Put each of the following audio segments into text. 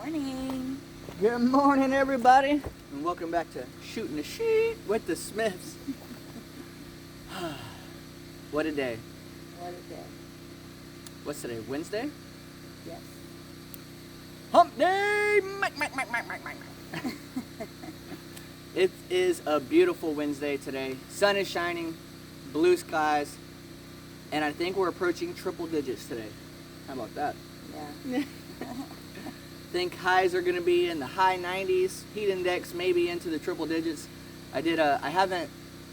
Morning. Good morning, everybody, and welcome back to Shooting the Sheet with the Smiths. What a day. What a day. What's today, Wednesday? Yes. Hump day! It is a beautiful Wednesday today. Sun is shining, blue skies, and I think we're approaching triple digits today. How about that? Yeah. Think highs are going to be in the high 90s, heat index maybe into the triple digits. I haven't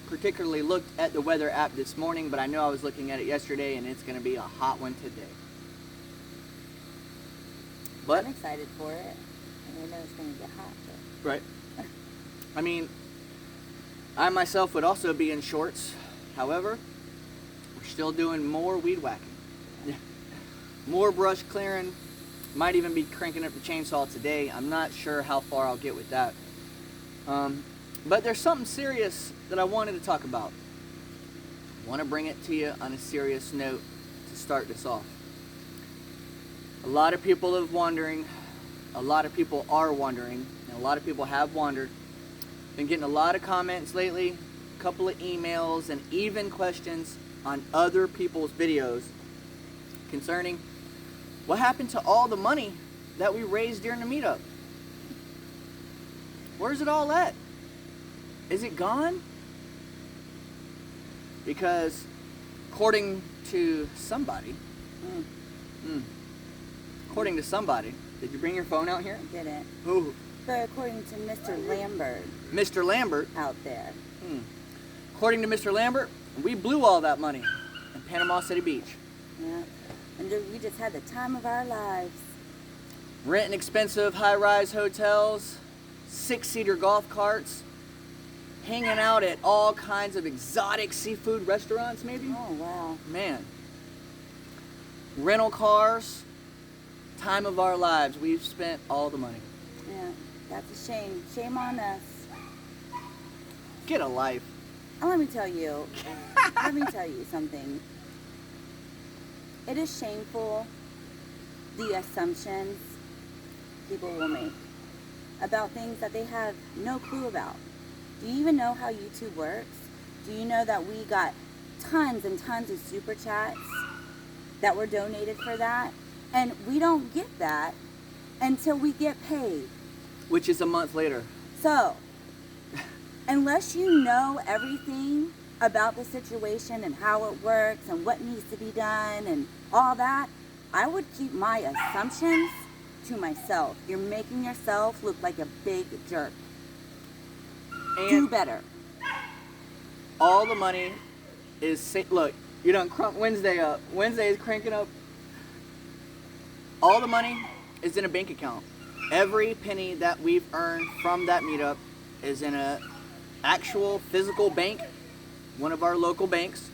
particularly looked at the weather app this morning, but I know I was looking at it yesterday, and it's going to be a hot one today. But I'm excited for it. I know it's going to get hot. But... Right. I mean, I myself would also be in shorts. However, we're still doing more weed whacking. More brush clearing. Might even be cranking up the chainsaw today. I'm not sure how far I'll get with that. But there's something serious that I wanted to talk about. I want to bring it to you on a serious note to start this off. A lot of people are wondering, and a lot of people have wondered. Been getting a lot of comments lately, a couple of emails, and even questions on other people's videos concerning what happened to all the money that we raised during the meetup. Where's it all at? Is it gone? Because according to somebody, did you bring your phone out here? I didn't. Who? But according to Mr. Lambert. Mr. Lambert. Out there. According to Mr. Lambert, we blew all that money in Panama City Beach. Yeah. And we just had the time of our lives. Renting expensive high-rise hotels, 6-seater golf carts, hanging out at all kinds of exotic seafood restaurants, maybe? Oh, wow. Man. Rental cars, time of our lives. We've spent all the money. Yeah, that's a shame. Shame on us. Get a life. And let me tell you something. It is shameful, the assumptions people will make about things that they have no clue about. Do you even know how YouTube works? Do you know that we got tons and tons of super chats that were donated for that? And we don't get that until we get paid. Which is a month later. So, unless you know everything about the situation and how it works and what needs to be done and all that, I would keep my assumptions to myself. You're making yourself look like a big jerk. And do better. All the money is, look, you done crunk Wednesday up. Wednesday is cranking up. All the money is in a bank account. Every penny that we've earned from that meetup is in a actual physical bank, one of our local banks,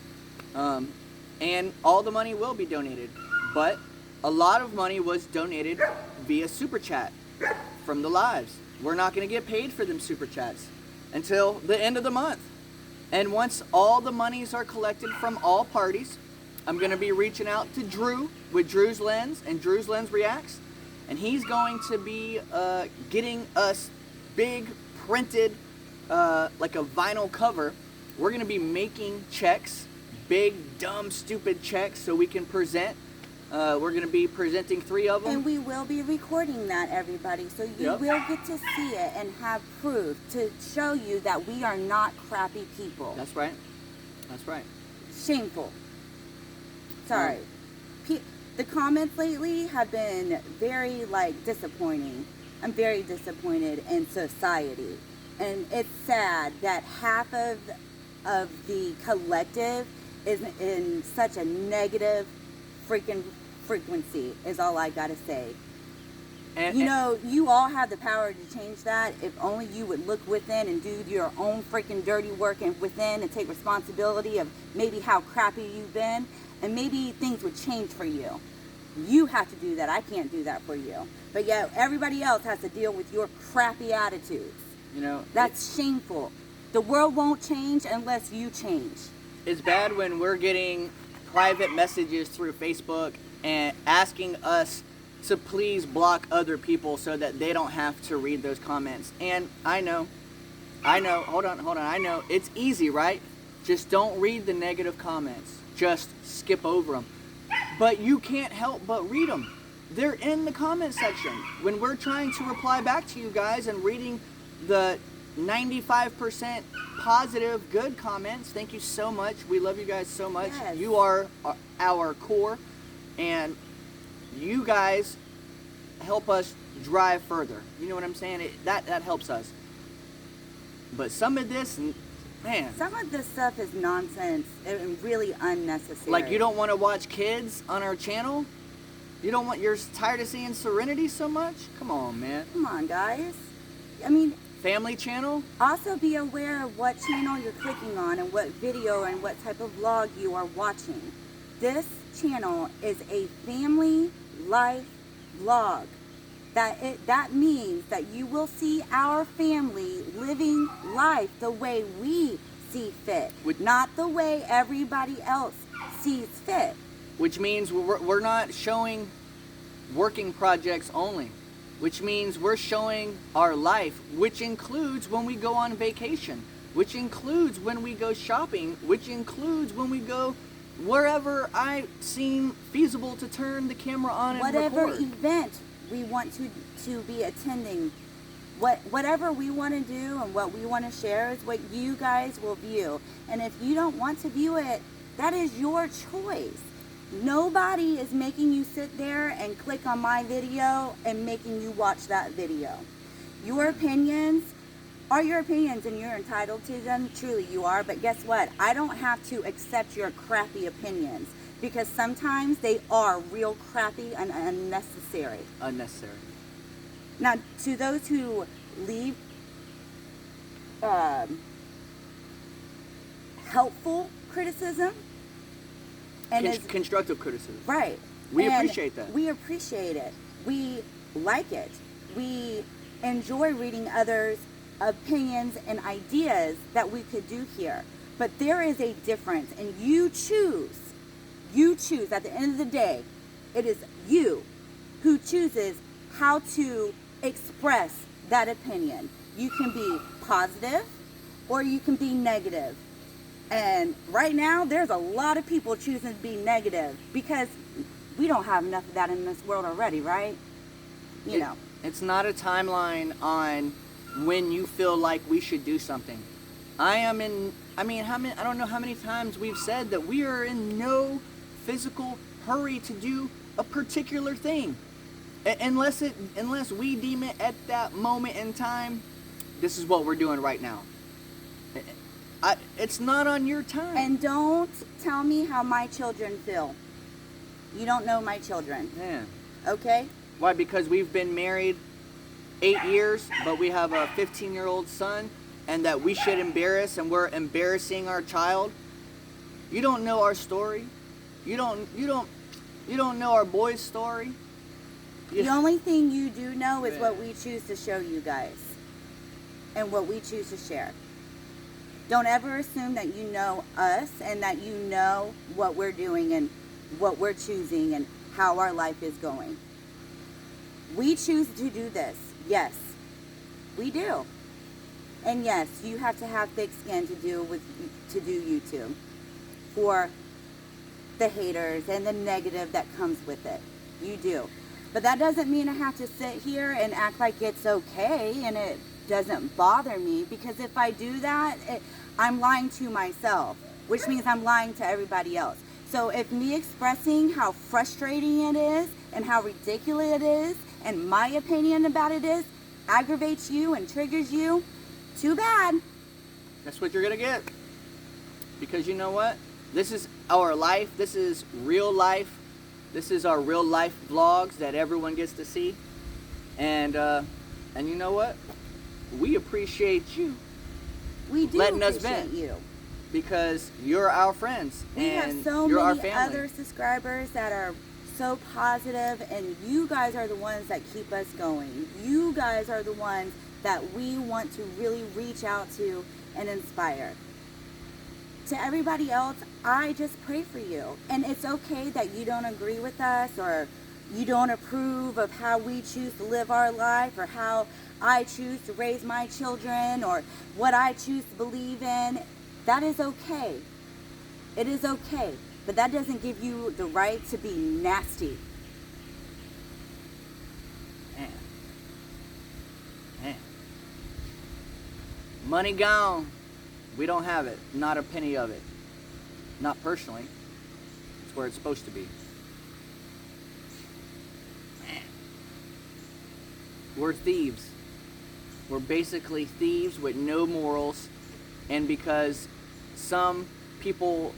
and all the money will be donated. But a lot of money was donated via super chat from the lives. We're not going to get paid for them super chats until the end of the month. And once all the monies are collected from all parties, I'm going to be reaching out to Drew with Drew's Lens and Drew's Lens Reacts, and he's going to be getting us big printed, like a vinyl cover. We're going to be making checks, big, dumb, stupid checks, so we can present. We're going to be presenting 3 of them. And we will be recording that, everybody. So you will get to see it and have proof to show you that we are not crappy people. That's right. That's right. Shameful. Sorry. The comments lately have been very, disappointing. I'm very disappointed in society. And it's sad that half of the collective is in such a negative freaking frequency, is all I gotta say. And you all have the power to change that if only you would look within and do your own freaking dirty work and within and take responsibility of maybe how crappy you've been, and maybe things would change for you. You have to do that. I can't do that for you. But yet everybody else has to deal with your crappy attitudes. That's shameful. The world won't change unless you change. It's bad when we're getting private messages through Facebook and asking us to please block other people so that they don't have to read those comments. And I know, hold on, I know it's easy, right? Just don't read the negative comments. Just skip over them. But you can't help but read them. They're in the comment section. When we're trying to reply back to you guys and reading the 95% positive good comments, thank you so much. We love you guys so much. Yes. You are our core, and you guys help us drive further. You know what I'm saying? That helps us. But some of this, man. Some of this stuff is nonsense and really unnecessary. Like, you don't want to watch kids on our channel? You're tired of seeing Serenity so much? Come on, man. Come on, guys. I mean, Family channel? also be aware of what channel you're clicking on and what video and what type of vlog you are watching. This channel is a family life vlog. That means that you will see our family living life the way we see fit, not the way everybody else sees fit. Which means we're not showing working projects only. Which means we're showing our life, which includes when we go on vacation, which includes when we go shopping, which includes when we go wherever I seem feasible to turn the camera on and Whatever record. event we want to be attending, whatever we want to do and what we want to share is what you guys will view. And if you don't want to view it, that is your choice. Nobody is making you sit there and click on my video and making you watch that video. Your opinions are your opinions and you're entitled to them. Truly you are. But guess what? I don't have to accept your crappy opinions, because sometimes they are real crappy and unnecessary. Unnecessary. Now, to those who leave helpful criticism, and Constructive criticism. right, We and appreciate that. We appreciate it. We like it. We enjoy reading others' opinions and ideas that we could do here. But there is a difference, and you choose. You choose. At the end of the day, it is you who chooses how to express that opinion. You can be positive or you can be negative. And right now, there's a lot of people choosing to be negative because we don't have enough of that in this world already, right? You know. It's not a timeline on when you feel like we should do something. I don't know how many times we've said that we are in no physical hurry to do a particular thing. Unless we deem it at that moment in time, this is what we're doing right now. It's not on your time. And don't tell me how my children feel. You don't know my children. Yeah. Okay? Why? Because we've been married 8 years, but we have a 15-year-old son, and that we should embarrass, and we're embarrassing our child. You don't know our story. You don't know our boy's story. The only thing you do know is what we choose to show you guys and what we choose to share. Don't ever assume that you know us and that you know what we're doing and what we're choosing and how our life is going. We choose to do this. Yes, we do. And yes, you have to have thick skin to do YouTube for the haters and the negative that comes with it. You do. But that doesn't mean I have to sit here and act like it's okay and it doesn't bother me, because if I do that, I'm lying to myself, which means I'm lying to everybody else. So if me expressing how frustrating it is and how ridiculous it is and my opinion about it is aggravates you and triggers you, too bad. That's what you're gonna get. Because you know what? This is our life. This is real life. This is our real life vlogs that everyone gets to see. And you know what? We appreciate you. We do letting us appreciate vent. you. Because you're our friends. We and have so you're our many family. other subscribers that are so positive, and you guys are the ones that keep us going. You guys are the ones that we want to really reach out to and inspire. To everybody else, I just pray for you. And it's okay that you don't agree with us or you don't approve of how we choose to live our life, or how I choose to raise my children, or what I choose to believe in, that is okay. It is okay. But that doesn't give you the right to be nasty. Man. Money gone. We don't have it. Not a penny of it. Not personally. It's where it's supposed to be. Man. We're thieves. We're basically thieves with no morals. And because some people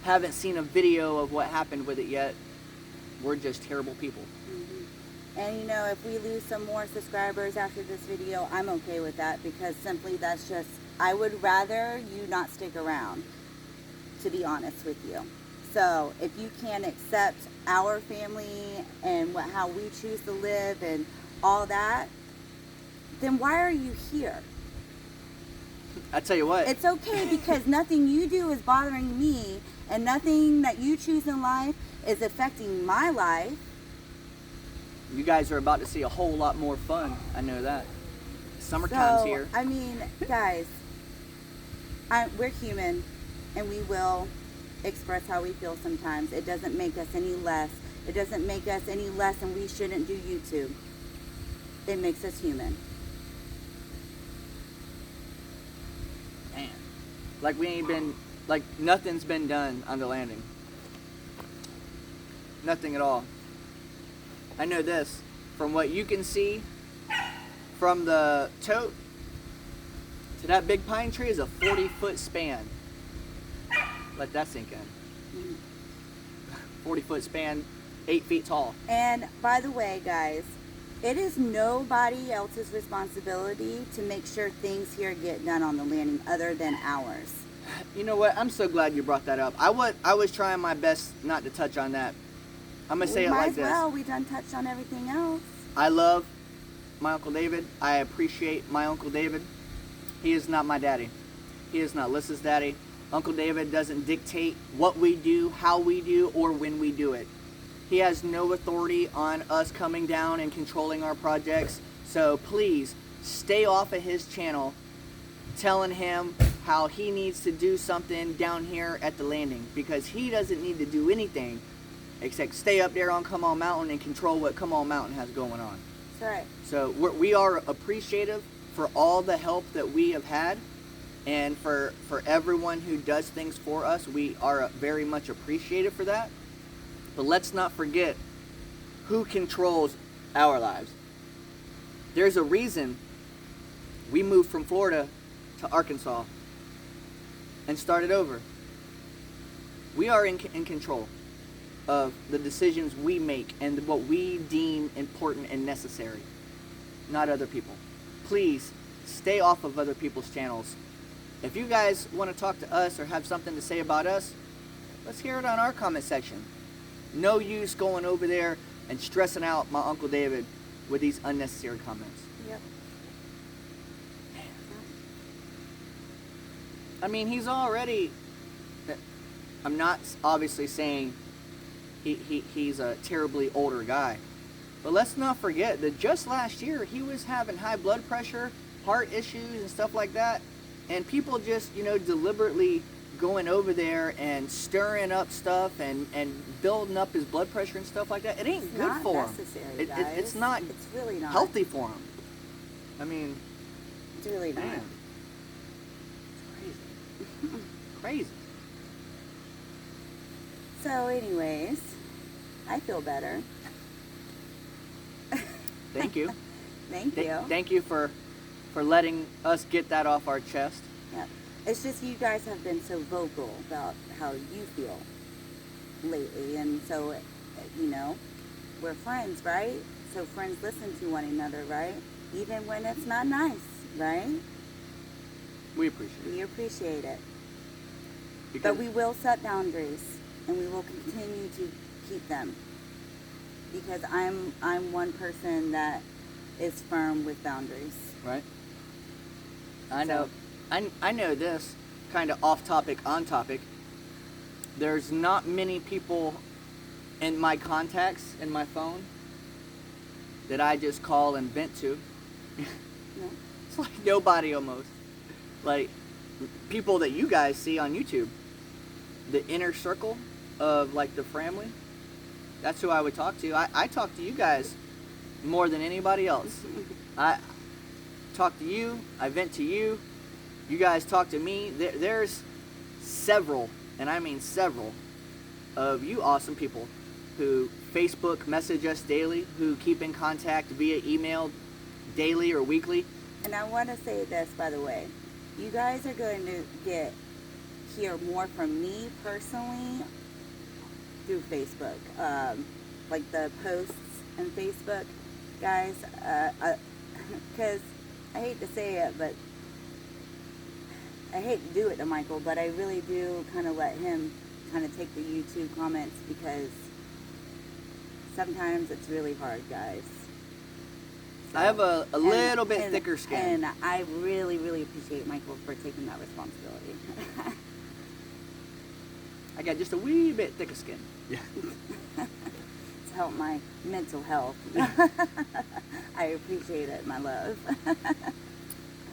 haven't seen a video of what happened with it yet, we're just terrible people. And you know, if we lose some more subscribers after this video, I'm okay with that, because simply that's just, I would rather you not stick around, to be honest with you. So if you can't accept our family and how we choose to live and all that, then why are you here? I tell you what. It's okay, because nothing you do is bothering me, and nothing that you choose in life is affecting my life. You guys are about to see a whole lot more fun. I know that. Summertime's here. I mean, guys, we're human, and we will express how we feel sometimes. It doesn't make us any less. It doesn't make us any less, and we shouldn't do YouTube. It makes us human. Man. Like we ain't been, like nothing's been done on the landing. Nothing at all. I know this, from what you can see, from the tote to that big pine tree is a 40-foot span. Let that sink in. 40-foot span, 8 feet tall. And by the way, guys, it is nobody else's responsibility to make sure things here get done on the landing other than ours. You know what? I'm so glad you brought that up. I was trying my best not to touch on that. I'm going to say it like this. Well, we done touched on everything else. I love my Uncle David. I appreciate my Uncle David. He is not my daddy. He is not Lyssa's daddy. Uncle David doesn't dictate what we do, how we do, or when we do it. He has no authority on us coming down and controlling our projects. So please stay off of his channel telling him how he needs to do something down here at the landing, because he doesn't need to do anything except stay up there on Come On Mountain and control what Come On Mountain has going on. That's right. So we are appreciative for all the help that we have had, and for everyone who does things for us. We are very much appreciative for that. But let's not forget who controls our lives. There's a reason we moved from Florida to Arkansas and started over. We are in control of the decisions we make and what we deem important and necessary, not other people. Please stay off of other people's channels. If you guys want to talk to us or have something to say about us, let's hear it on our comment section. No use going over there and stressing out my Uncle David with these unnecessary comments. Yep. I mean, he's already, I'm not obviously saying he's a terribly older guy, but let's not forget that just last year he was having high blood pressure, heart issues and stuff like that, and people just, deliberately going over there and stirring up stuff and building up his blood pressure and stuff like that. It ain't good for him. It's not. It's really not healthy for him. I mean, it's really not. Man, it's crazy. Crazy. So, anyways, I feel better. Thank you. Thank you. Thank you for letting us get that off our chest. Yeah. It's just you guys have been so vocal about how you feel lately, and so, we're friends, right? So friends listen to one another, right? Even when it's not nice, right? We appreciate it. We appreciate it. Because But we will set boundaries, and we will continue to keep them, because I'm one person that is firm with boundaries. Right. I know. I know this, kind of off topic, on topic. There's not many people in my contacts in my phone that I just call and vent to. No. It's like nobody almost. Like people that you guys see on YouTube, the inner circle of like the family, that's who I would talk to. I talk to you guys more than anybody else. I talk to you, I vent to you, you guys talk to me. There's several, and I mean several, of you awesome people who Facebook message us daily, who keep in contact via email daily or weekly. And I want to say this, by the way. You guys are going to hear more from me personally through Facebook. Like the posts on Facebook, guys. Because I hate to say it, but I hate to do it to Michael, but I really do kind of let him kind of take the YouTube comments, because sometimes it's really hard, guys. So, I have a little bit thicker skin. And I really, really appreciate Michael for taking that responsibility. I got just a wee bit thicker skin. Yeah. To help my mental health. I appreciate it, my love.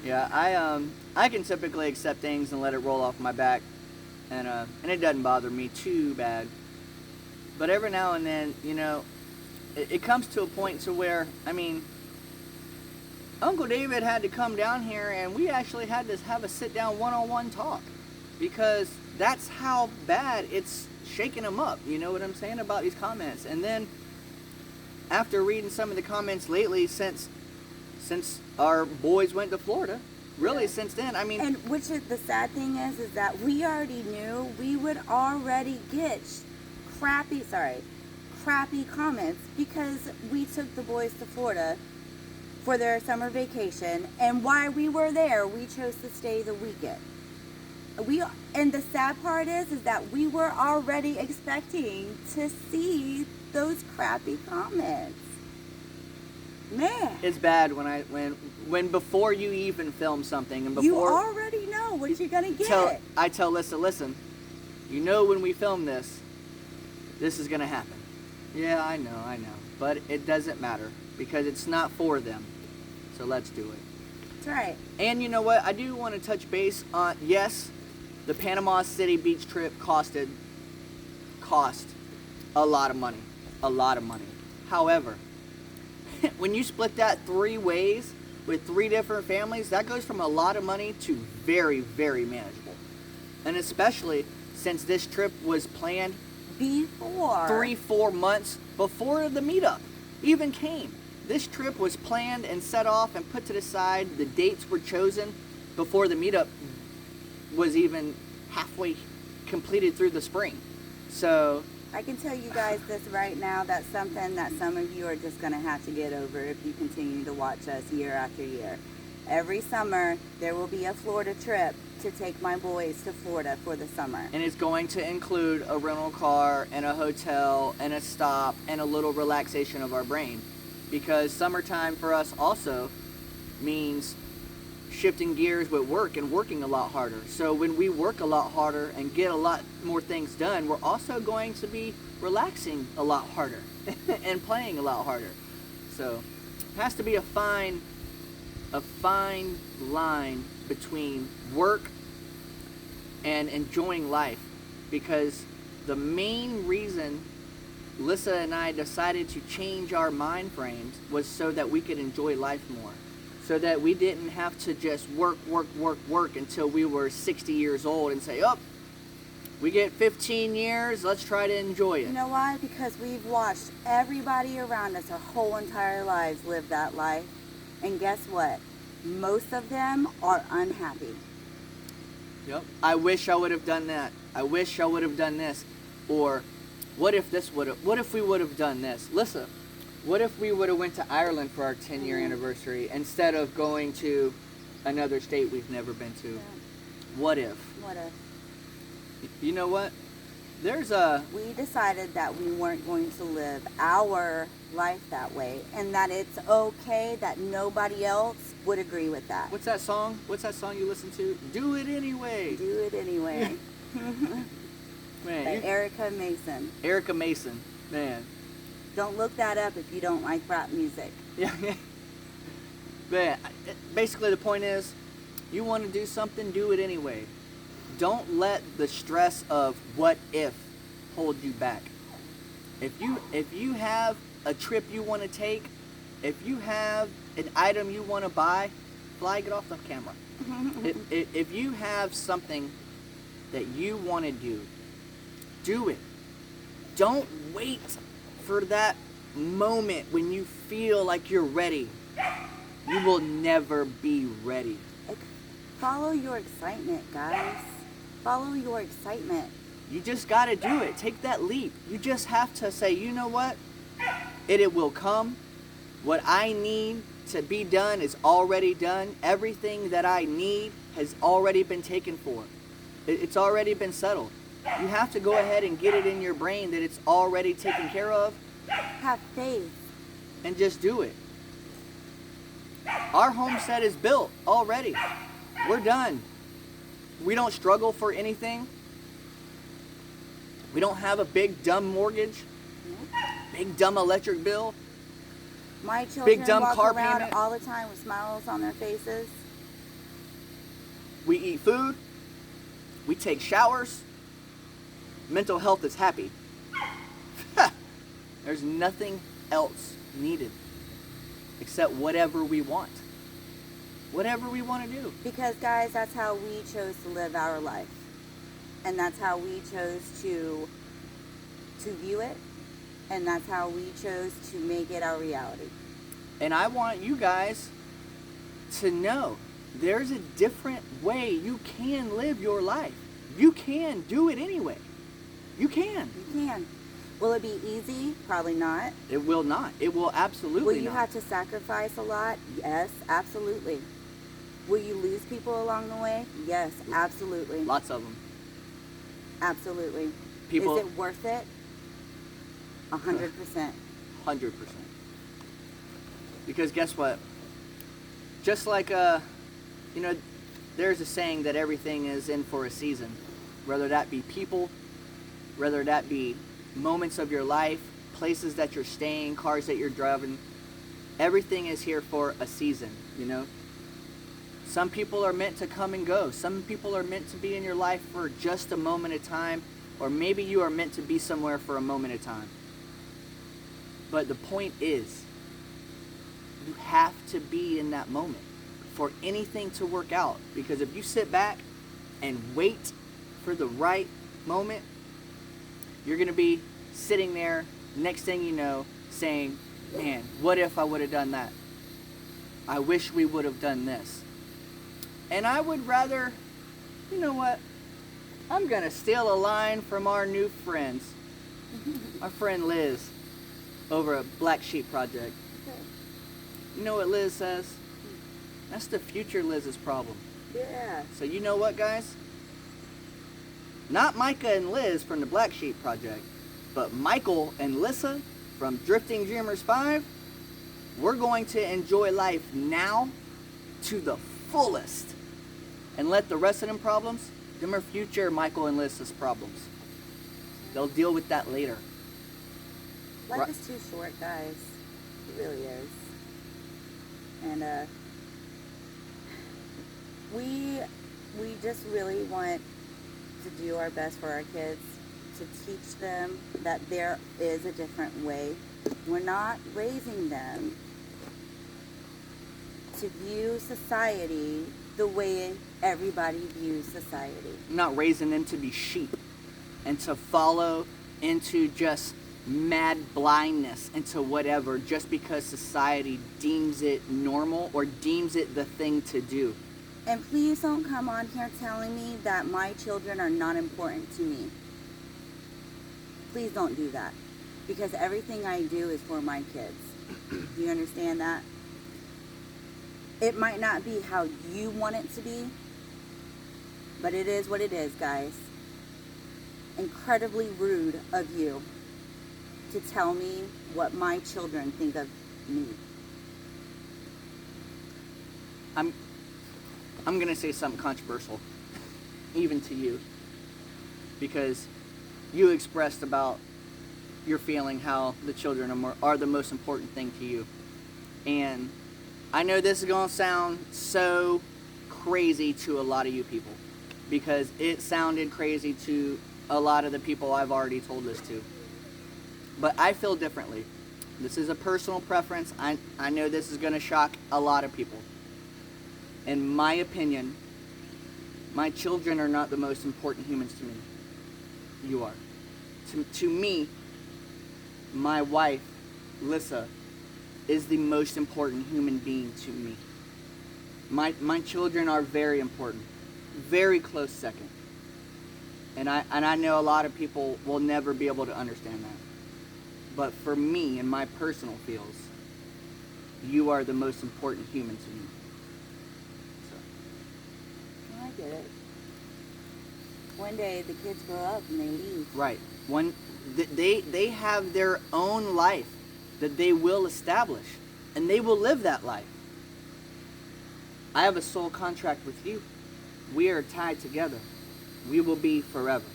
Yeah, I can typically accept things and let it roll off my back, and it doesn't bother me too bad. But every now and then, you know, it comes to a point to where, I mean, Uncle David had to come down here and we actually had to have a sit-down one-on-one talk, because that's how bad it's shaking him up, you know what I'm saying, about these comments. And then after reading some of the comments lately since our boys went to Florida, really, yeah, since then, I mean... And which is, the sad thing is that we already knew we would already get crappy comments, because we took the boys to Florida for their summer vacation, and while we were there, we chose to stay the weekend. And the sad part is that we were already expecting to see those crappy comments. Man, it's bad when before you even film something, and before you already know what you're gonna get. I tell Lyssa, listen, you know when we film this is gonna happen. Yeah, I know, but it doesn't matter, because it's not for them. So let's do it. That's right. And you know what? I do want to touch base on, yes, the Panama City beach trip cost a lot of money. A lot of money. However, when you split that 3 ways with 3 different families, that goes from a lot of money to very, very manageable. And especially since this trip was planned before 3-4 months before the meetup even came. This trip was planned and set off and put to the side. The dates were chosen before the meetup was even halfway completed through the spring. So I can tell you guys this right now, that's something that some of you are just going to have to get over if you continue to watch us year after year. Every summer, there will be a Florida trip to take my boys to Florida for the summer. And it's going to include a rental car and a hotel and a stop and a little relaxation of our brain. Because summertime for us also means shifting gears with work and working a lot harder. So when we work a lot harder and get a lot more things done, we're also going to be relaxing a lot harder and playing a lot harder. So it has to be a fine line between work and enjoying life, because the main reason Lyssa and I decided to change our mind frames was so that we could enjoy life more. So that we didn't have to just work until we were 60 years old and say, oh, we get 15 years, let's try to enjoy it. You know why? Because we've watched everybody around us our whole entire lives live that life. And guess what? Most of them are unhappy. Yep. I wish I would have done that. I wish I would have done this. Or what if we would have done this? Lyssa, what if we would have went to Ireland for our 10-year anniversary instead of going to another state we've never been to? Yeah. What if? What if? You know what? We decided that we weren't going to live our life that way, and that it's okay that nobody else would agree with that. What's that song? What's that song you listen to? Do it anyway. Do it anyway. Man, By Erica Mason. Erica Mason. Man. Don't look that up if you don't like rap music. Yeah. Man, basically the point is, you want to do something, do it anyway. Don't let the stress of what if hold you back. If you have a trip you want to take, if you have an item you want to buy, fly, get off the camera. If you have something that you want to do it. Don't wait for that moment when you feel like you're ready. You will never be ready. Follow your excitement, guys. Follow your excitement. You just got to do it. Take that leap. You just have to say, you know what? It will come. What I need to be done is already done. Everything that I need has already been taken for. It's already been settled. You have to go ahead and get it in your brain that it's already taken care of. Have faith. And just do it. Our homestead is built already. We're done. We don't struggle for anything. We don't have a big dumb mortgage, big dumb electric bill. My children big dumb walk car around payment. all the time with smiles on their faces. We eat food. We take showers. Mental health is happy. There's nothing else needed except whatever we want. Whatever we want to do. Because, guys, that's how we chose to live our life. And that's how we chose to view it. And that's how we chose to make it our reality. And I want you guys to know there's a different way you can live your life. You can do it anyway. You can. You can. Will it be easy? Probably not. It will not. It will absolutely not. Will you have to sacrifice a lot? Yes, absolutely. Will you lose people along the way? Yes, absolutely. Lots of them. Absolutely. People. Is it worth it? 100%. 100%. Because guess what? Just like, there's a saying that everything is in for a season. Whether that be people, whether that be moments of your life, places that you're staying, cars that you're driving. Everything is here for a season, Some people are meant to come and go. Some people are meant to be in your life for just a moment of time. Or maybe you are meant to be somewhere for a moment of time. But the point is, you have to be in that moment for anything to work out. Because if you sit back and wait for the right moment, you're going to be sitting there, next thing you know, saying, man, what if I would have done that? I wish we would have done this. And I would rather, you know what? I'm going to steal a line from our new friends. Our friend Liz over at Black Sheep Project. Okay. You know what Liz says? That's the future Liz's problem. Yeah. So you know what, guys? Not Micah and Liz from the Black Sheep Project, but Michael and Lyssa from Drifting Dreamers 5. We're going to enjoy life now to the fullest. And let the rest of them problems, them are future Michael and Lyssa's problems. They'll deal with that later. Life is too short, guys. It really is. And we just really want to do our best for our kids, to teach them that there is a different way. We're not raising them to view society the way everybody views society. I'm not raising them to be sheep and to follow into just mad blindness into whatever just because society deems it normal or deems it the thing to do. And please don't come on here telling me that my children are not important to me. Please don't do that. Because everything I do is for my kids. Do you understand that? It might not be how you want it to be, but it is what it is, guys. Incredibly rude of you to tell me what my children think of me. I'm going to say something controversial, even to you, because you expressed about you're feeling how the children are the most important thing to you. And I know this is going to sound so crazy to a lot of you people, because it sounded crazy to a lot of the people I've already told this to. But I feel differently. This is a personal preference. I know this is going to shock a lot of people. In my opinion, my children are not the most important humans to me. You are. To me, my wife, Lyssa, is the most important human being to me. My children are very important. Very close second. And I know a lot of people will never be able to understand that. But for me, in my personal feels, you are the most important human to me. So. I get it. One day the kids grow up and they leave. Right. They have their own life that they will establish, and they will live that life. I have a soul contract with you. We are tied together. We will be forever.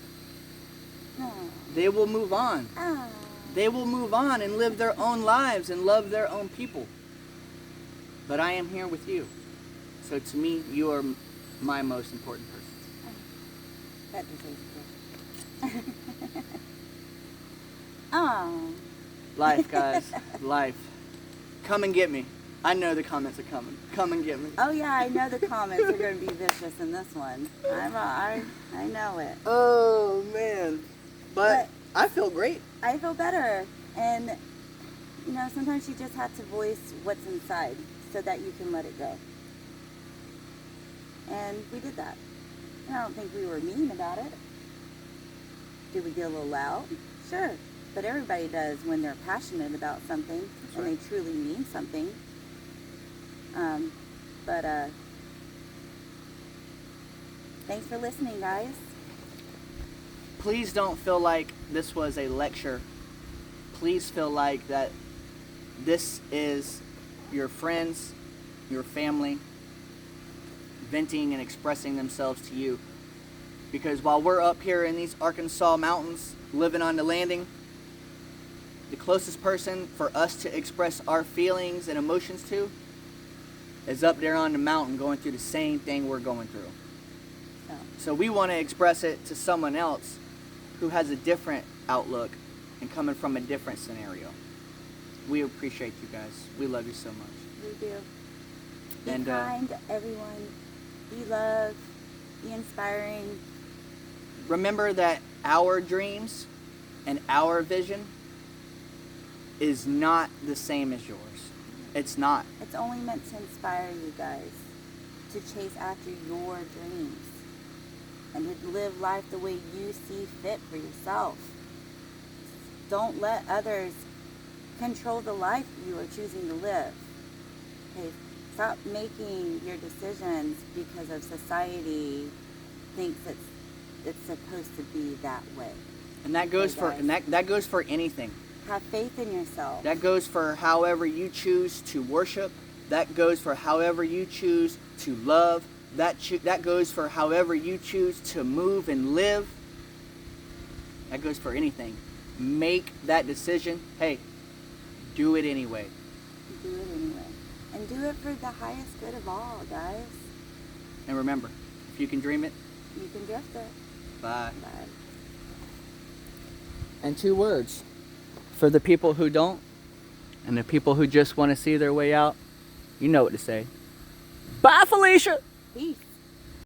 Aww. They will move on. Aww. They will move on and live their own lives and love their own people. But I am here with you. So to me, you are my most important person. That deserves it. Oh. Life, guys. Life. Come and get me. I know the comments are coming. Come and get me. Oh yeah, I know the comments are going to be vicious in this one. I know it. Oh, man. But I feel great. I feel better. And, you know, sometimes you just have to voice what's inside so that you can let it go. And we did that. And I don't think we were mean about it. Did we get a little loud? Sure. But everybody does when they're passionate about something. That's and right. They truly mean something. Thanks for listening, guys. Please don't feel like this was a lecture. Please feel like that this is your friends, your family, venting and expressing themselves to you. Because while we're up here in these Arkansas mountains, living on the landing, the closest person for us to express our feelings and emotions to is up there on the mountain going through the same thing we're going through. So we want to express it to someone else who has a different outlook and coming from a different scenario. We appreciate you guys. We love you so much. We do. Be kind, everyone. Be love. Be inspiring. Remember that our dreams and our vision is not the same as yours. It's not. It's only meant to inspire you guys to chase after your dreams and to live life the way you see fit for yourself. Don't let others control the life you are choosing to live. Okay, stop making your decisions because of society thinks it's supposed to be that way. And that goes that goes for anything. Have faith in yourself. That goes for however you choose to worship. That goes for however you choose to love. That goes for however you choose to move and live. That goes for anything. Make that decision. Hey, do it anyway. Do it anyway. And do it for the highest good of all, guys. And remember, if you can dream it, you can drift it. Bye. Bye. And 2 words. For the people who don't, and the people who just want to see their way out, you know what to say. Bye, Felicia! Peace.